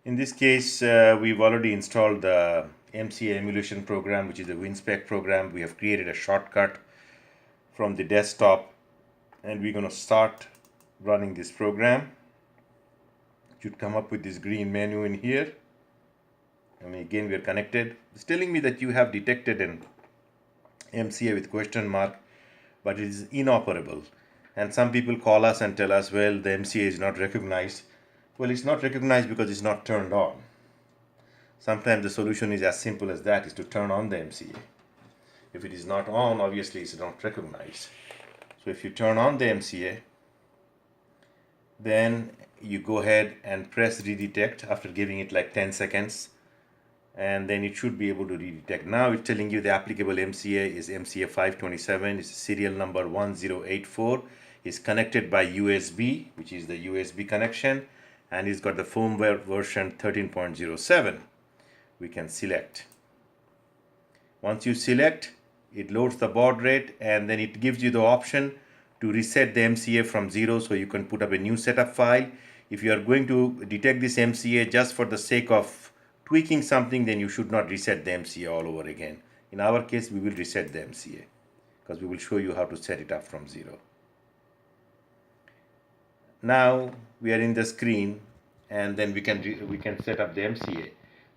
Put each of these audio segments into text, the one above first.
In this case, we've already installed the MCA emulation program, which is the WinSpec program. We have created a shortcut from the desktop, and we're going to start running this program. It should come up with this green menu in here. Again, we are connected. It's telling me that you have detected an MCA with question mark, but it is inoperable. And some people call us and tell us, well, the MCA is not recognized. Well, it's not recognized because it's not turned on. Sometimes the solution is as simple as that, is to turn on the MCA. If it is not on, obviously it's not recognized. So if you turn on the MCA, then you go ahead and press redetect after giving it like 10 seconds, and then it should be able to redetect. Now it's telling you the applicable MCA is MCA 527, it's serial number 1084, is connected by USB, which is the USB connection, and it's got the firmware version 13.07. We can select. Once you select, it loads the baud rate, and then it gives you the option to reset the MCA from 0, so you can put up a new setup file. If you are going to detect this MCA just for the sake of tweaking something, then you should not reset the MCA all over again. In our case, we will reset the MCA because we will show you how to set it up from 0. Now we are in the screen, and then we can set up the MCA.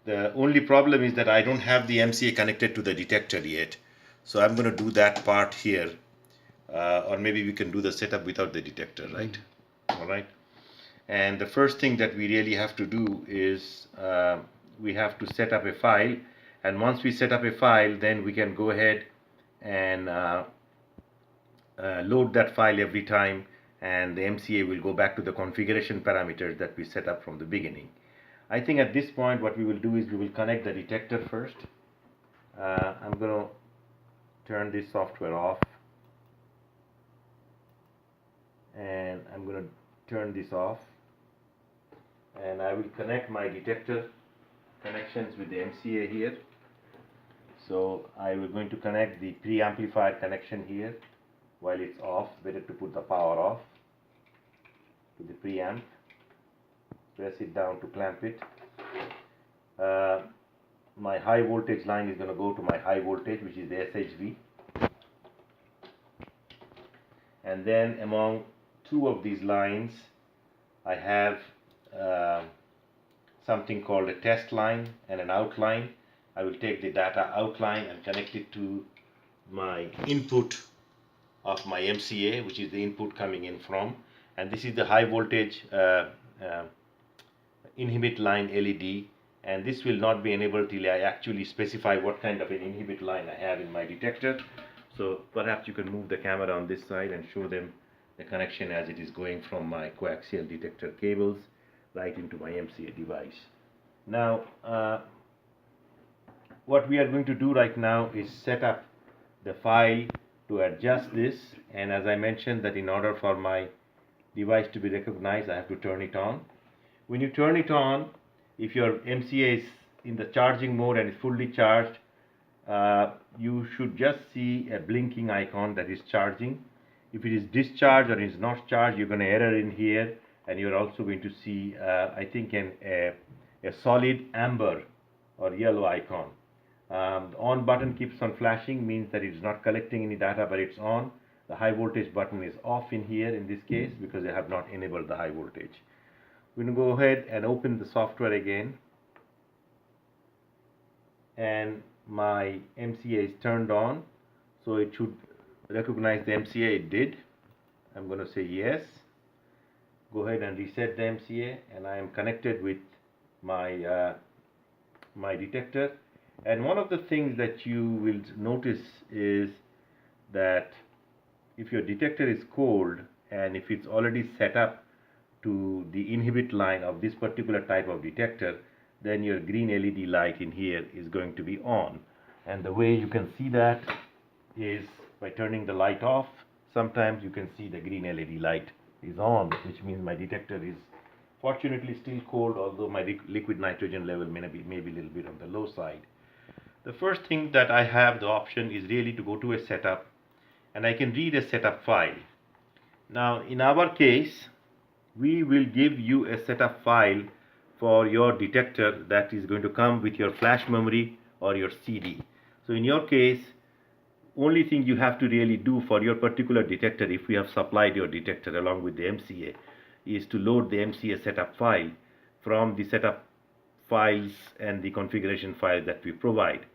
The only problem is that I don't have the MCA connected to the detector yet, so I'm going to do that part here, or maybe we can do the setup without the detector, right? All right. And the first thing that we really have to do is we have to set up a file, and once we set up a file, then we can go ahead and load that file every time, and the MCA will go back to the configuration parameters that we set up from the beginning. I think at this point what we will do is we will connect the detector first. I'm going to turn this software off, and I'm going to turn this off, and I will connect my detector connections with the MCA here. So I will going to connect the preamplifier connection here while it's off. Better to put the power off to the preamp. Press it down to clamp it. My high voltage line is going to go to my high voltage, which is the SHV. And then among two of these lines, I have something called a test line and an outline. I will take the data outline and connect it to my input of my MCA, which is the input coming in from, and this is the high voltage inhibit line LED, and this will not be enabled till I actually specify what kind of an inhibit line I have in my detector. So perhaps you can move the camera on this side and show them the connection as it is going from my coaxial detector cables right into my MCA device. Now what we are going to do right now is set up the file to adjust this, and as I mentioned that in order for my device to be recognized, I have to turn it on. When you turn it on, if your MCA is in the charging mode and is fully charged, you should just see a blinking icon that is charging. If it is discharged or is not charged, you're going to error in here, and you're also going to see I think a solid amber or yellow icon. The on button keeps on flashing, means that it's not collecting any data, but it's on. The high voltage button is off in here in this case because I have not enabled the high voltage. We're going to go ahead and open the software again, and my MCA is turned on, so it should recognize the MCA. It did. I'm going to say yes. Go ahead and reset the MCA, and I am connected with my my detector. And one of the things that you will notice is that if your detector is cold and if it's already set up to the inhibit line of this particular type of detector, then your green LED light in here is going to be on. And the way you can see that is by turning the light off. Sometimes you can see the green LED light is on, which means my detector is fortunately still cold, although my liquid nitrogen level may be a little bit on the low side. The first thing that I have the option is really to go to a setup, and I can read a setup file. Now in our case, we will give you a setup file for your detector that is going to come with your flash memory or your CD. So in your case, only thing you have to really do for your particular detector, if we have supplied your detector along with the MCA, is to load the MCA setup file from the setup files and the configuration file that we provide.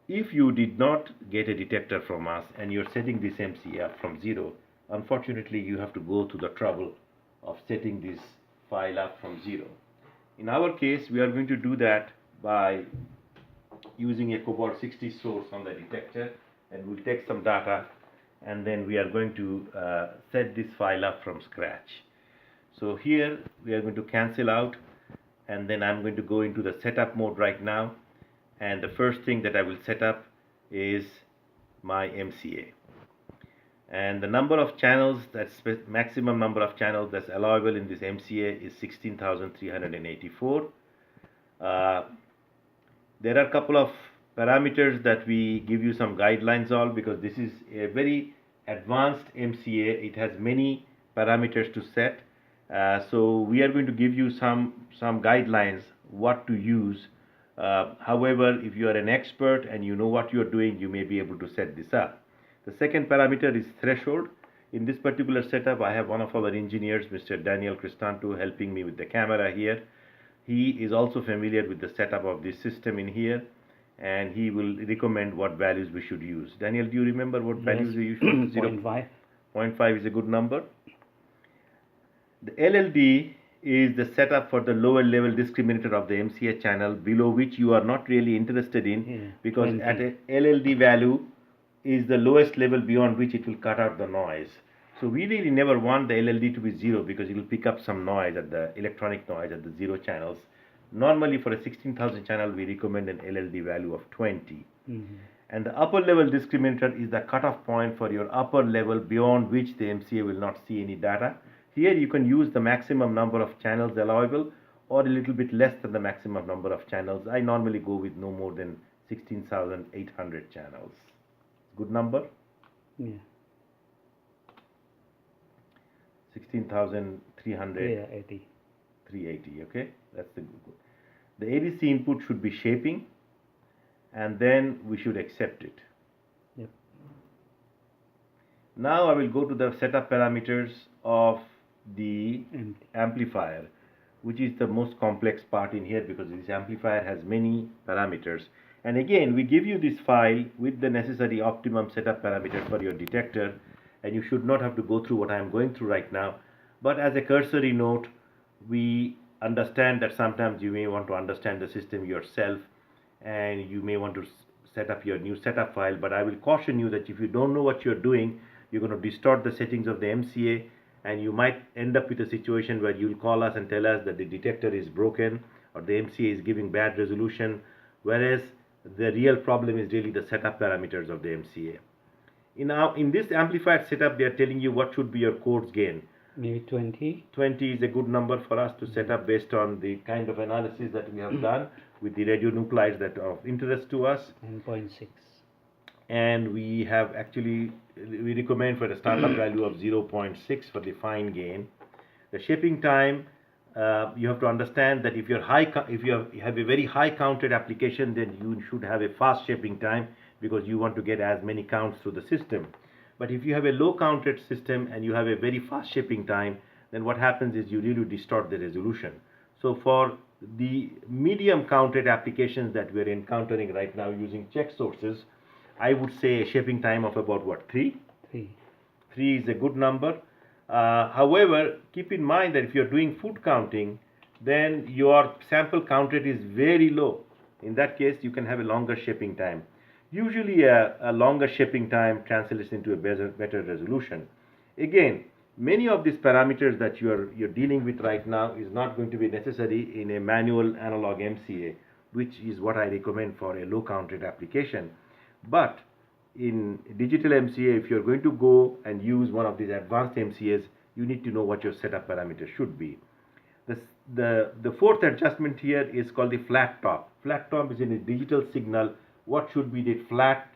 If you did not get a detector from us and you're setting this MCA up from zero, unfortunately you have to go to the trouble of setting this file up from zero. In our case, we are going to do that by using a cobalt 60 source on the detector, and we'll take some data and then we are going to set this file up from scratch. So here we are going to cancel out, and then I'm going to go into the setup mode right now, and the first thing that I will set up is my MCA. And the number of channels, that's maximum number of channels that's allowable in this MCA is 16,384. There are a couple of parameters that we give you some guidelines on, because this is a very advanced MCA. It has many parameters to set. So we are going to give you some guidelines what to use. However, if you are an expert and you know what you are doing, you may be able to set this up. The second parameter is threshold. In this particular setup, I have one of our engineers, Mr. Daniel Cristanto, helping me with the camera here. He is also familiar with the setup of this system in here, and he will recommend what values we should use. Daniel, do you remember what values we use? 0.5. 0.5 is a good number. The LLD is the setup for the lower level discriminator of the MCA channel, below which you are not really interested in, because 20. at a LLD value is the lowest level beyond which it will cut out the noise. So we really never want the LLD to be zero, because it will pick up some noise at the electronic noise at the zero channels. Normally for a 16,000 channel, we recommend an LLD value of 20. And the upper level discriminator is the cutoff point for your upper level beyond which the MCA will not see any data. Here you can use the maximum number of channels allowable, or a little bit less than the maximum number of channels. I normally go with no more than 16,800 channels. Good number? Yeah. 16,300. Yeah, 80. 380. Okay, that's the good. The ADC input should be shaping, and then we should accept it. Yep. Now I will go to the setup parameters of the amplifier, which is the most complex part in here, because this amplifier has many parameters. And again, we give you this file with the necessary optimum setup parameter for your detector, and you should not have to go through what I am going through right now. But as a cursory note, we understand that sometimes you may want to understand the system yourself, and you may want to set up your new setup file. But I will caution you that if you don't know what you're doing, you're going to distort the settings of the MCA, and you might end up with a situation where you'll call us and tell us that the detector is broken or the MCA is giving bad resolution, whereas the real problem is really the setup parameters of the MCA. In this amplifier setup, they are telling you what should be your codes gain. Maybe 20. 20 is a good number for us to set up based on the kind of analysis that we have done with the radionuclides that are of interest to us. And 0.6. And we have actually, we recommend for a startup value of 0.6 for the fine gain. The shaping time, you have to understand that if you have a very high counted application, then you should have a fast shaping time, because you want to get as many counts through the system. But if you have a low counted system and you have a very fast shaping time, then what happens is you really distort the resolution. So for the medium counted applications that we're encountering right now using check sources, I would say a shaping time of about what, 3? 3. 3 is a good number. However, keep in mind that if you're doing food counting, then your sample count rate is very low. In that case, you can have a longer shaping time. Usually a longer shaping time translates into a better resolution. Again, many of these parameters that you're dealing with right now is not going to be necessary in a manual analog MCA, which is what I recommend for a low count rate application. But in digital MCA, if you're going to go and use one of these advanced MCAs, you need to know what your setup parameters should be. The fourth adjustment here is called the flat top. Flat top is in a digital signal. What should be the flat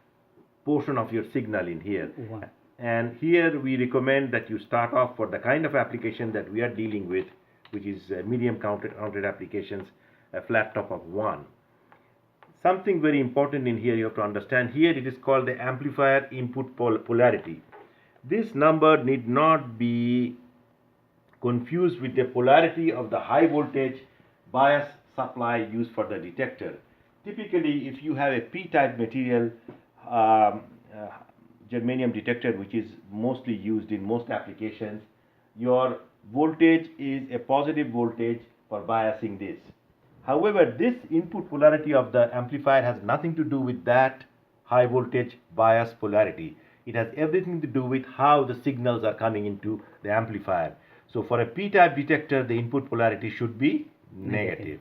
portion of your signal in here? 1. And here we recommend that you start off, for the kind of application that we are dealing with, which is medium counted applications, a flat top of 1. Something very important in here you have to understand. Here it is called the amplifier input polarity. This number need not be confused with the polarity of the high voltage bias supply used for the detector. Typically, if you have a p-type material germanium detector, which is mostly used in most applications, your voltage is a positive voltage for biasing this. However, this input polarity of the amplifier has nothing to do with that high voltage bias polarity. It has everything to do with how the signals are coming into the amplifier. So for a p-type detector, the input polarity should be negative.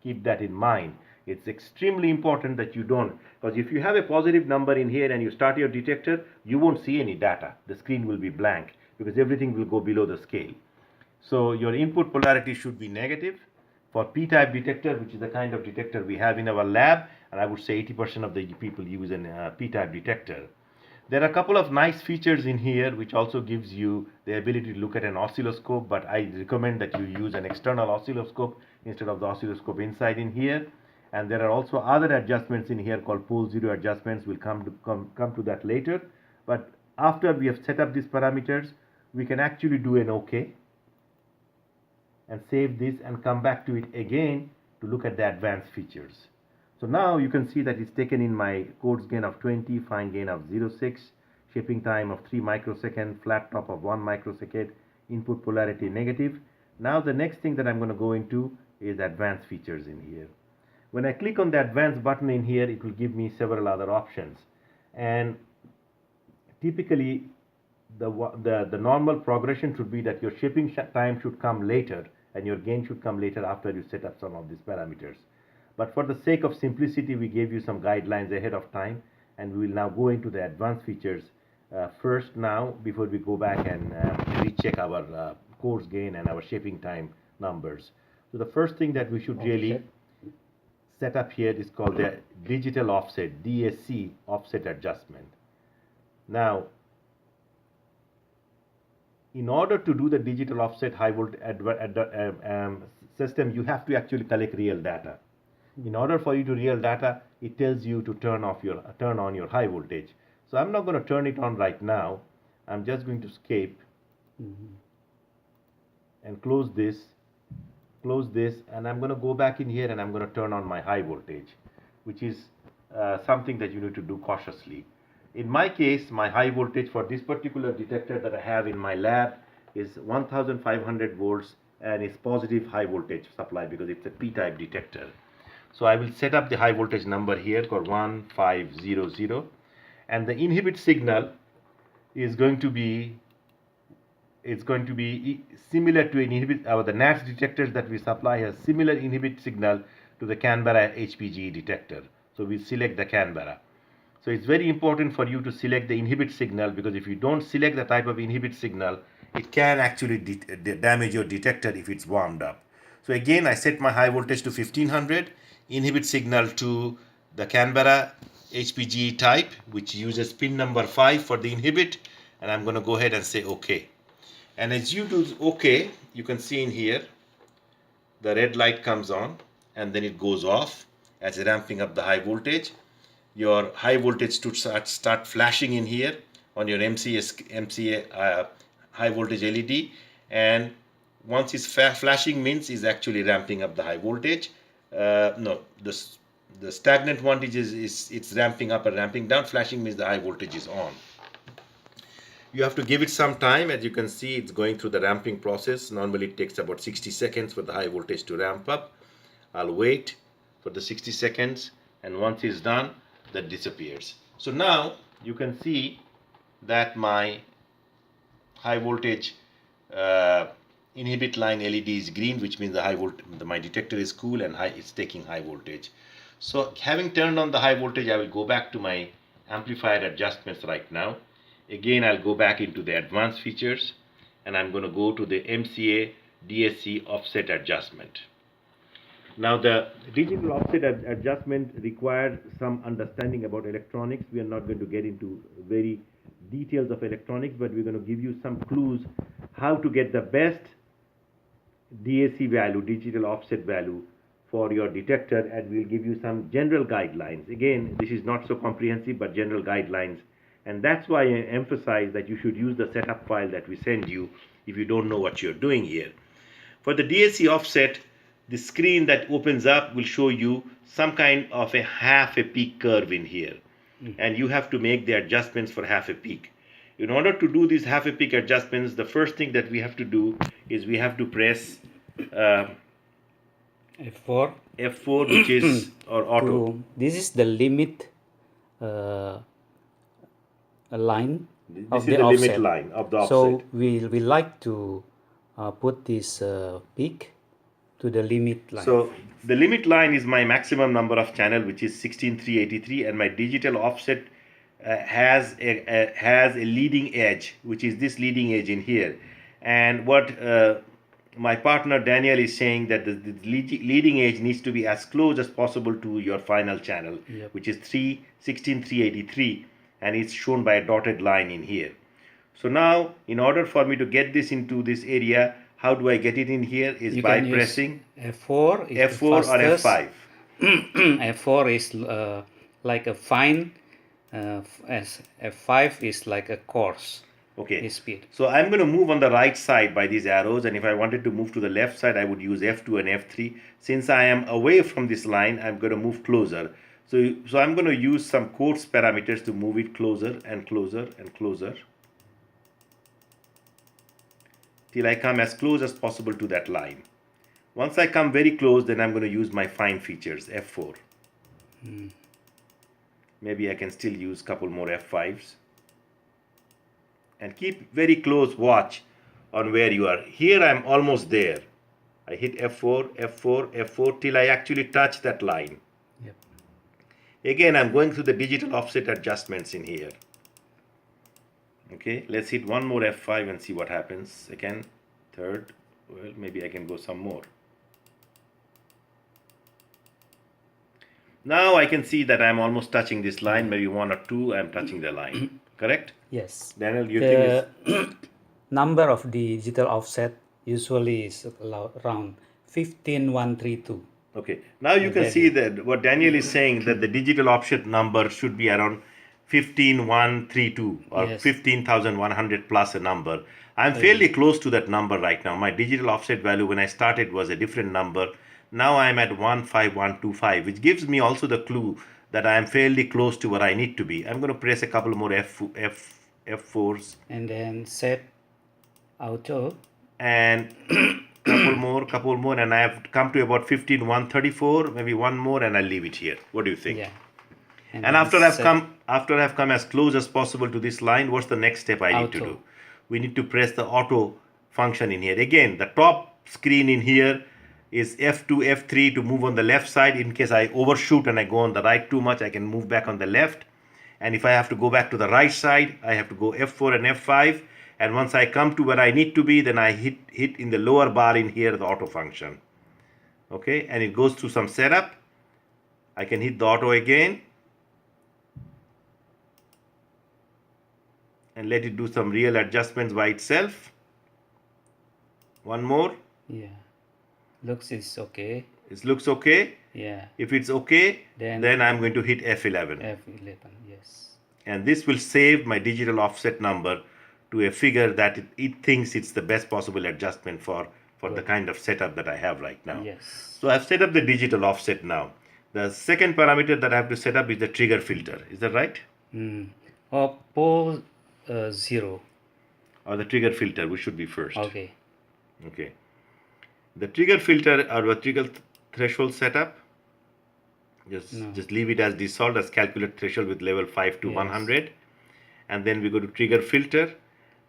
Keep that in mind. It's extremely important that you don't, because if you have a positive number in here and you start your detector, you won't see any data. The screen will be blank because everything will go below the scale. So your input polarity should be negative for p-type detector, which is the kind of detector we have in our lab, and I would say 80% of the people use a p-type detector. There are a couple of nice features in here which also gives you the ability to look at an oscilloscope, but I recommend that you use an external oscilloscope instead of the oscilloscope inside in here. And there are also other adjustments in here called pole zero adjustments. We'll come to that later. But after we have set up these parameters, we can actually do an OK and save this and come back to it again to look at the advanced features. So now you can see that it's taken in my coarse gain of 20, fine gain of 0.6, shaping time of 3 microsecond, flat top of 1 microsecond, input polarity negative. Now the next thing that I'm going to go into is advanced features in here. When I click on the advanced button in here, it will give me several other options. And typically, the normal progression should be that your shaping time should come later and your gain should come later after you set up some of these parameters. But for the sake of simplicity, we gave you some guidelines ahead of time, and we will now go into the advanced features first now before we go back and recheck our coarse gain and our shaping time numbers. So the first thing that we should really set up here is called the digital offset, DAC offset adjustment. Now, in order to do the digital offset high voltage system, you have to actually collect real data. In order for you to real data, it tells you to turn on your high voltage. So I'm not going to turn it on right now. I'm just going to escape and close this, and I'm going to go back in here and I'm going to turn on my high voltage, which is something that you need to do cautiously. In my case, my high voltage for this particular detector that I have in my lab is 1500 volts and it's positive high voltage supply because it's a p-type detector. So I will set up the high voltage number here for 1500, and the inhibit signal is going to be similar to an inhibit. The NATS detectors that we supply has similar inhibit signal to the Canberra HPG detector. So we select the Canberra. So it's very important for you to select the inhibit signal, because if you don't select the type of inhibit signal, it can actually damage your detector if it's warmed up. So again, I set my high voltage to 1500, inhibit signal to the Canberra HPG type, which uses pin number 5 for the inhibit, and I'm going to go ahead and say OK. And as you do OK, you can see in here, the red light comes on and then it goes off as ramping up the high voltage. Your high voltage should start flashing in here on your MCA high voltage LED, and once it's flashing means is actually ramping up the high voltage. No, the stagnant one it's ramping up and ramping down. Flashing means the high voltage is on. You have to give it some time. As you can see, it's going through the ramping process. Normally it takes about 60 seconds for the high voltage to ramp up. I'll wait for the 60 seconds, and once it's done, that disappears. So now you can see that my high voltage inhibit line LED is green, which means the my detector is cool and it's taking high voltage. So having turned on the high voltage, I will go back to my amplifier adjustments right now. Again, I'll go back into the advanced features, and I'm going to go to the MCA DSC offset adjustment. Now, the digital offset adjustment requires some understanding about electronics. We are not going to get into very details of electronics, but we're going to give you some clues how to get the best DAC value, digital offset value, for your detector, and we'll give you some general guidelines. Again, this is not so comprehensive, but general guidelines. And that's why I emphasize that you should use the setup file that we send you if you don't know what you're doing here. For the DAC offset, the screen that opens up will show you some kind of a half a peak curve in here. And you have to make the adjustments for half a peak. In order to do these half a peak adjustments, the first thing that we have to do is we have to press F4, F4, which is or auto. this is the limit line This is the offset. limit line of the offset. So we like to put this peak to the limit line. So the limit line is my maximum number of channel, which is 16383, and my digital offset has a leading edge, which is this leading edge in here. And what my partner Daniel is saying, that the leading edge needs to be as close as possible to your final channel, which is 16383, and it's shown by a dotted line in here. So now, in order for me to get this into this area, how do I get it in here? Is you by can pressing F4 is F4 or F5. F4 is like a fine, as F5 is like a coarse. Okay, speed. so I'm going to move on the right side by these arrows, and if I wanted to move to the left side, I would use F2 and F3. Since I am away from this line, I'm going to move closer. So I'm going to use some coarse parameters to move it closer and closer and closer till I come as close as possible to that line. Once I come very close, then I'm going to use my fine features, F4. Maybe I can still use a couple more F5s. And keep very close watch on where you are. Here I'm almost there. I hit F4, F4, F4 till I actually touch that line. Yep. Again, I'm going through the digital offset adjustments in here. Okay, let's hit one more F5 and see what happens. Second, third, well, maybe I can go some more. Now I can see that I'm almost touching this line, maybe one or two, I'm touching the line. Correct? Yes. Daniel, you think The number of the digital offset usually is around 15132. okay, now you can see that what Daniel is saying, that the digital offset number should be around 15132 or Yes. 15,100 plus a number. I'm fairly close to that number right now. My digital offset value when I started was a different number. Now I'm at 15125, which gives me also the clue that I am fairly close to where I need to be. I'm going to press a couple more F4s. And then set auto. And couple more, and I have come to about 15134, maybe one more, and I'll leave it here. What do you think? Yeah. And then after I've set come as close as possible to this line, what's the next step I need to Auto. do? We need to press the auto function in here. Again, the top screen in here is F2, F3 to move on the left side. In case I overshoot and I go on the right too much, I can move back on the left. And if I have to go back to the right side, I have to go F4 and F5. And once I come to where I need to be, then I hit in the lower bar in here the auto function. Okay, and it goes through some setup. I can hit the auto again and let it do some real adjustments by itself. One more. Yeah. Looks is okay. It looks okay. Yeah. If it's okay, then I'm going to hit F11. F11. Yes. And this will save my digital offset number to a figure that it thinks it's the best possible adjustment for the kind of setup that I have right now. Yes. So I've set up the digital offset now. The second parameter that I have to set up is the trigger filter. Is that right? Or pole 0. Or the trigger filter, which should be first. Okay. Okay. The trigger filter or the trigger threshold setup, just leave it as default, as calculate threshold with level 5 to 100. And then we go to trigger filter.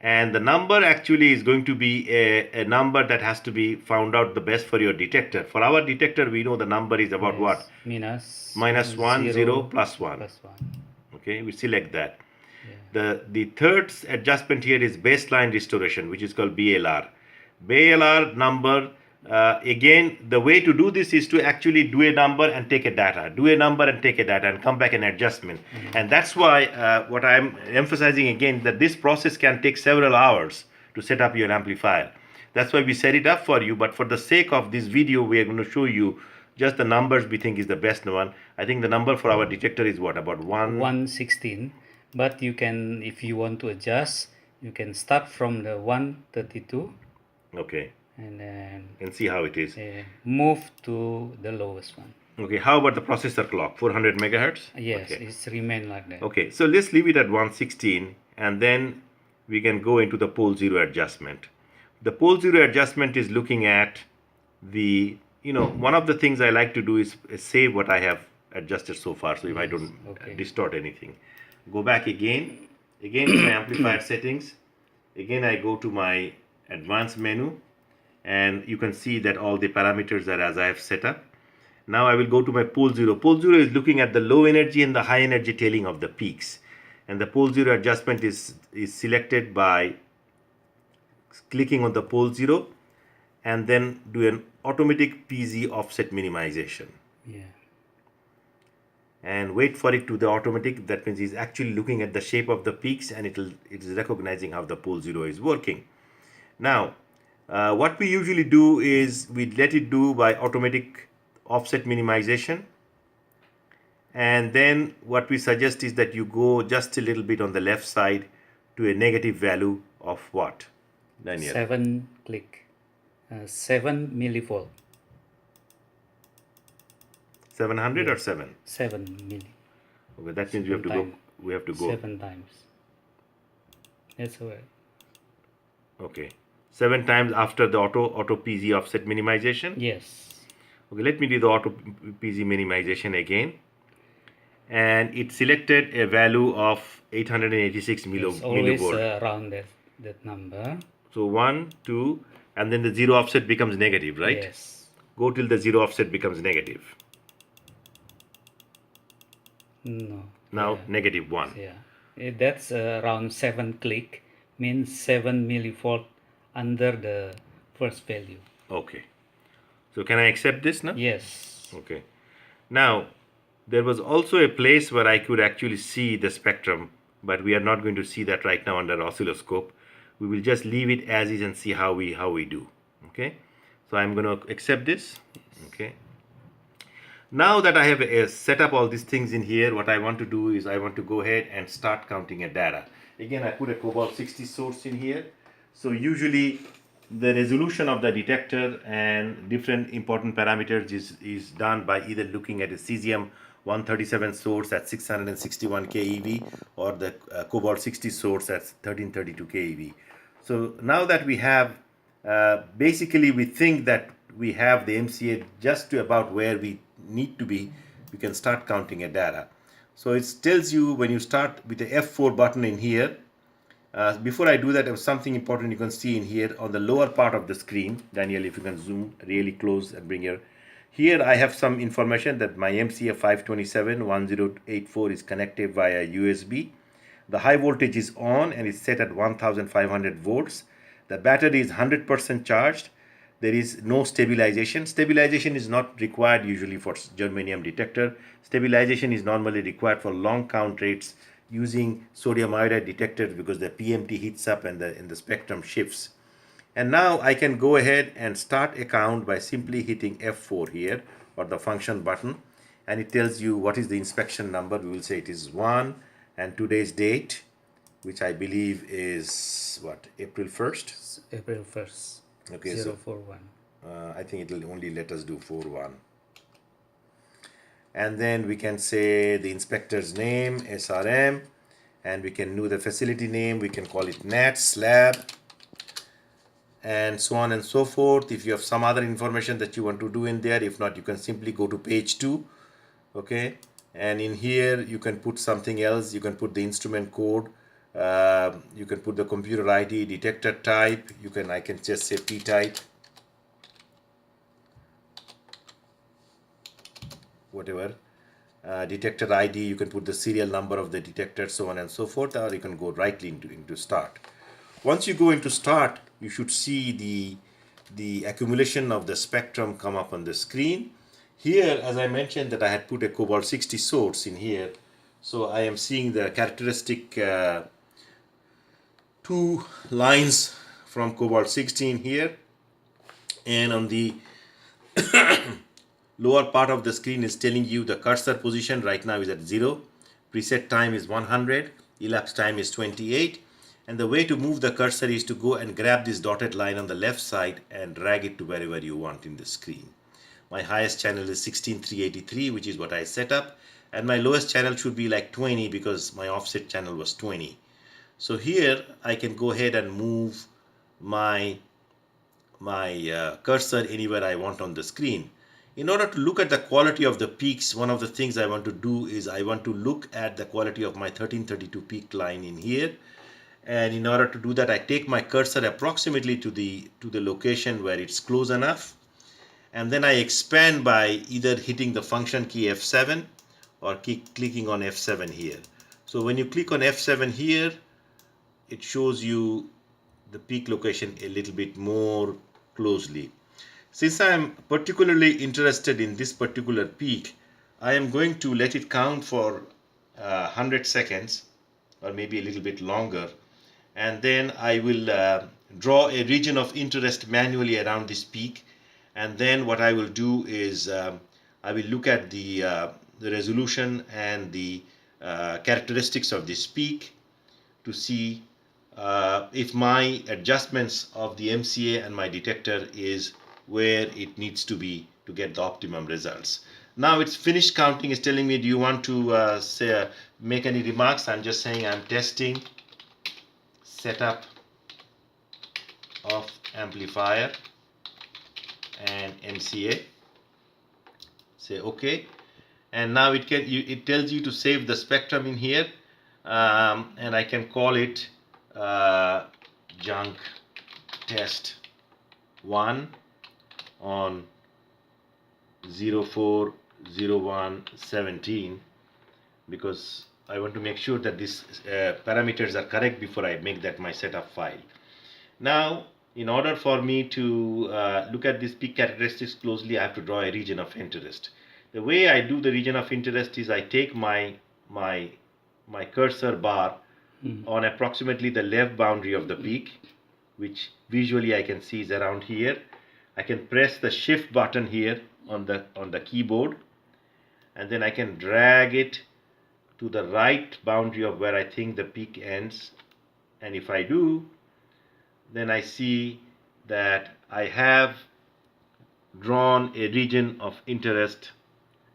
And the number actually is going to be a number that has to be found out the best for your detector. For our detector, we know the number is about what? Minus 1, 0, plus 1. Plus 1. Okay, we select that. The third adjustment here is baseline restoration, which is called BLR. BLR number, again, the way to do this is to actually do a number and take a data. Do a number and take a data and come back an adjustment. And that's why what I'm emphasizing again, that this process can take several hours to set up your amplifier. That's why we set it up for you, but for the sake of this video, we are going to show you just the numbers we think is the best one. I think the number for our detector is what, about 116, but you can, if you want to adjust, you can start from the 132 Okay, and then and see how it is. move to the lowest one. Okay, how about the processor clock, 400 megahertz? Yes, Okay. it's remain like that. Okay, so let's leave it at 116, and then we can go into the pole zero adjustment. The pole zero adjustment is looking at the, one of the things I like to do is save what I have adjusted so far, so if I don't distort anything. Go back again to my amplifier settings. Again, I go to my advanced menu, and you can see that all the parameters are as I have set up. Now I will go to my pole zero. Pole zero is looking at the low energy and the high energy tailing of the peaks. And the pole zero adjustment is selected by clicking on the pole zero and then do an automatic PZ offset minimization. Yeah. And wait for it to the automatic. That means it's actually looking at the shape of the peaks, and it is recognizing how the pole zero is working. Now, what we usually do is we let it do by automatic offset minimization, and then what we suggest is that you go just a little bit on the left side to a negative value of what, Daniel? 7 millivolt. 700 or 7? 7 milli. Okay, that means we have to go 7 times. That's right. Okay, 7 times after the auto PZ offset minimization. Yes. Okay, let me do the auto PZ minimization again, and it selected a value of 886 It's always millivolt. around that number. So 1, 2, and then the zero offset becomes negative, right? Yes. Go till the zero offset becomes negative. No. Now negative 1. Yeah. That's around 7 click, means 7 millivolt under the first value. Okay. So can I accept this now? Yes. Okay. Now, there was also a place where I could actually see the spectrum, but we are not going to see that right now under oscilloscope. We will just leave it as is and see how we do. Okay. So I'm going to accept this. Okay. Now that I have set up all these things in here, what I want to do is I want to go ahead and start counting a data. Again, I put a cobalt 60 source in here. So usually the resolution of the detector and different important parameters is done by either looking at a cesium 137 source at 661 keV or the cobalt 60 source at 1332 keV. So now that we have, basically we think that we have the MCA just to about where we need to be, we can start counting a data. So it tells you when you start with the F4 button in here. Before I do that, there was something important you can see in here on the lower part of the screen. Daniel, if you can zoom really close and bring your... Here I have some information that my MCA 527-1084 is connected via USB. The high voltage is on and it's set at 1500 volts. The battery is 100% charged. There is no stabilization. Stabilization is not required usually for germanium detector. Stabilization is normally required for long count rates using sodium iodide detectors because the PMT heats up and the spectrum shifts. And now I can go ahead and start a count by simply hitting F4 here, or the function button, and it tells you what is the inspection number. We will say it is 1 and today's date, which I believe is what, April 1st? April 1st. Okay, 041. I think it will only let us do 41. And then we can say the inspector's name, SRM, and we can know the facility name. We can call it NATS lab, and so on and so forth. If you have some other information that you want to do in there, if not, you can simply go to page 2. Okay, and in here you can put something else. You can put the instrument code. You can put the computer ID, detector type. I can just say P type. Whatever, detector ID, you can put the serial number of the detector, so on and so forth, or you can go rightly into start. Once you go into start, you should see the accumulation of the spectrum come up on the screen. Here, as I mentioned, that I had put a cobalt 60 source in here, so I am seeing the characteristic 2 lines from cobalt 60 in here. and on the lower part of the screen is telling you the cursor position right now is at 0, preset time is 100, elapsed time is 28, and the way to move the cursor is to go and grab this dotted line on the left side and drag it to wherever you want in the screen. My highest channel is 16383, which is what I set up, and my lowest channel should be like 20 because my offset channel was 20. So here I can go ahead and move my cursor anywhere I want on the screen. In order to look at the quality of the peaks, one of the things I want to do is I want to look at the quality of my 1332 peak line in here. And in order to do that, I take my cursor approximately to the location where it's close enough. And then I expand by either hitting the function key F7 or clicking on F7 here. So when you click on F7 here, it shows you the peak location a little bit more closely. Since I am particularly interested in this particular peak, I am going to let it count for 100 seconds or maybe a little bit longer, and then I will draw a region of interest manually around this peak. And then what I will do is I will look at the resolution and the characteristics of this peak to see if my adjustments of the MCA and my detector is where it needs to be to get the optimum results. Now it's finished counting. It's telling me, do you want to make any remarks? I'm just saying I'm testing setup of amplifier and MCA. Say OK, and now it tells you to save the spectrum in here, and I can call it junk test 1 on 040117, because I want to make sure that these parameters are correct before I make that my setup file. Now, in order for me to look at these peak characteristics closely, I have to draw a region of interest. The way I do the region of interest is I take my cursor bar on approximately the left boundary of the peak, which visually I can see is around here. I can press the shift button here on the keyboard, and then I can drag it to the right boundary of where I think the peak ends. And if I do, then I see that I have drawn a region of interest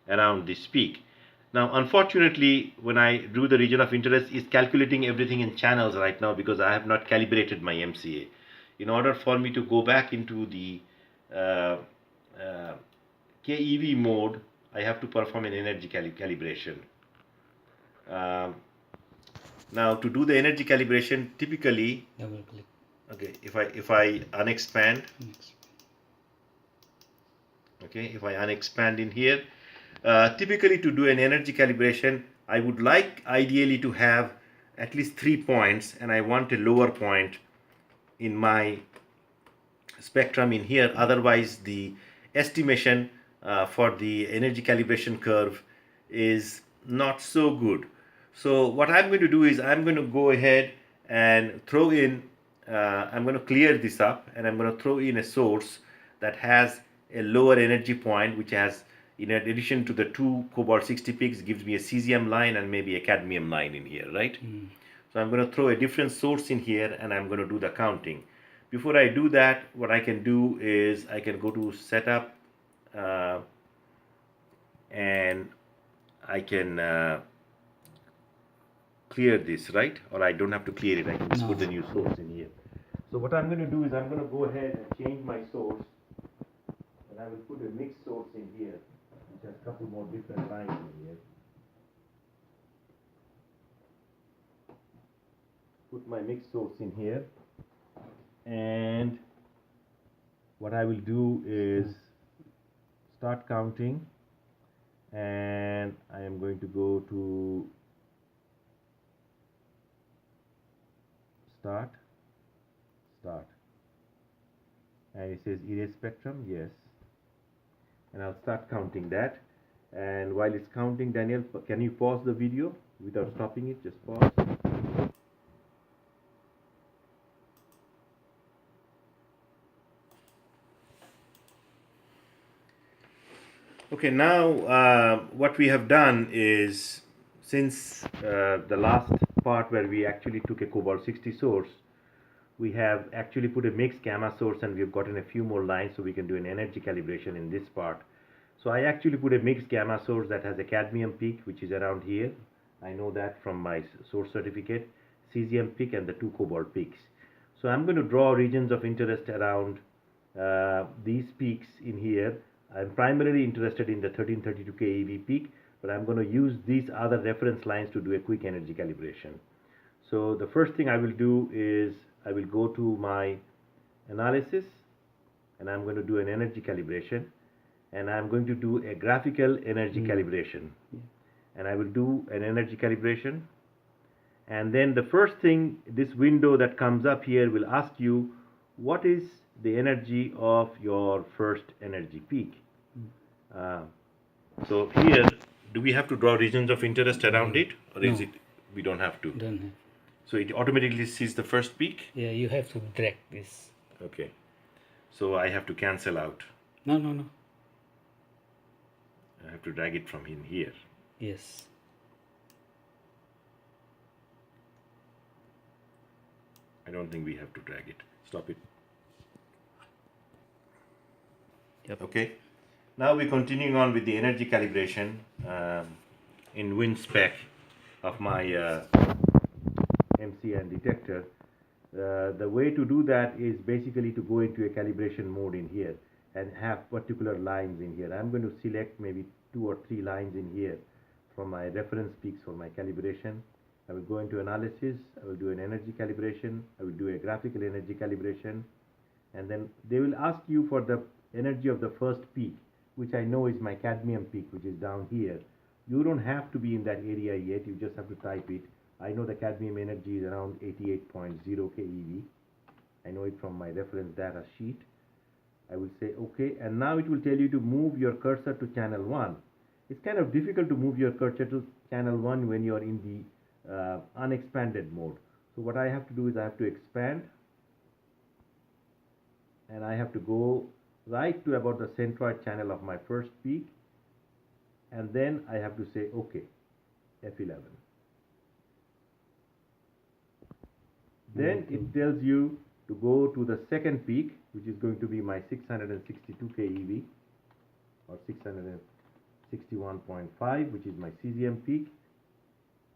around this peak. Now, unfortunately, when I drew the region of interest, it's calculating everything in channels right now because I have not calibrated my MCA. In order for me to go back into the KEV mode, I have to perform an energy calibration. Now, to do the energy calibration, typically, double click. Okay, if I unexpand, okay, if I unexpand in here, typically to do an energy calibration, I would like ideally to have at least 3 points, and I want a lower point in my spectrum in here. Otherwise, the estimation for the energy calibration curve is not so good. So what I'm going to do is I'm going to go ahead and throw in I'm going to clear this up, and I'm going to throw in a source that has a lower energy point, which has, in addition to the 2 cobalt 60 peaks, gives me a cesium line and maybe a cadmium line in here, right? So I'm going to throw a different source in here, and I'm going to do the counting. Before I do that, what I can do is I can go to setup, and I can clear this, right? Or I don't have to clear it, I can just put the new source in here. So what I'm going to do is I'm going to go ahead and change my source, and I will put a mixed source in here, which has a couple more different lines in here. Put my mixed source in here, and what I will do is start counting, and I am going to go to start, and it says erase spectrum, yes, and I'll start counting that. And while it's counting, Daniel, can you pause the video without stopping it? Just pause. Okay, now what we have done is, since the last part where we actually took a cobalt 60 source, we have actually put a mixed gamma source and we've gotten a few more lines so we can do an energy calibration in this part. So I actually put a mixed gamma source that has a cadmium peak which is around here. I know that from my source certificate, cesium peak and the two cobalt peaks. So I'm going to draw regions of interest around these peaks in here. I'm primarily interested in the 1332 keV peak, but I'm going to use these other reference lines to do a quick energy calibration. So the first thing I will do is I will go to my analysis and I'm going to do an energy calibration, and I'm going to do a graphical energy calibration. And I will do an energy calibration, and then the first thing, this window that comes up here will ask you what is the energy of your first energy peak. So here, do we have to draw regions of interest around it, or is No. it we don't have to? Don't have. So it automatically sees the first peak? Yeah, you have to drag this. Okay. So I have to cancel out. No, no, no. I have to drag it from in here. Yes. I don't think we have to drag it. Stop it. Yep. Okay. Now we're continuing on with the energy calibration in WinSpec of my MCA and detector. The way to do that is basically to go into a calibration mode in here and have particular lines in here. I'm going to select maybe 2 or 3 lines in here from my reference peaks for my calibration. I will go into analysis, I will do an energy calibration, I will do a graphical energy calibration, and then they will ask you for the energy of the first peak, which I know is my cadmium peak, which is down here. You don't have to be in that area yet, you just have to type it. I know the cadmium energy is around 88.0 keV. I know it from my reference data sheet. I will say OK, and now it will tell you to move your cursor to channel 1. It's kind of difficult to move your cursor to channel 1 when you're in the unexpanded mode. So what I have to do is I have to expand, and I have to go right to about the centroid channel of my first peak, and then I have to say OK, F11. Then it tells you to go to the second peak, which is going to be my 662 keV or 661.5, which is my cesium peak.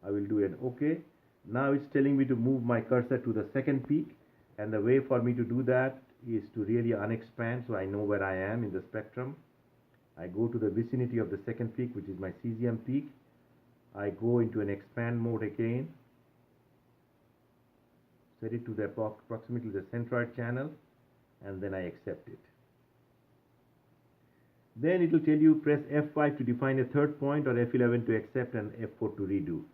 I will do an OK. Now it's telling me to move my cursor to the second peak, and the way for me to do that is to really unexpand so I know where I am in the spectrum. I go to the vicinity of the second peak, which is my cesium peak. I go into an expand mode again, set it to the approximately the centroid channel, and then I accept it. Then it will tell you press F5 to define a third point, or F11 to accept, and F4 to redo.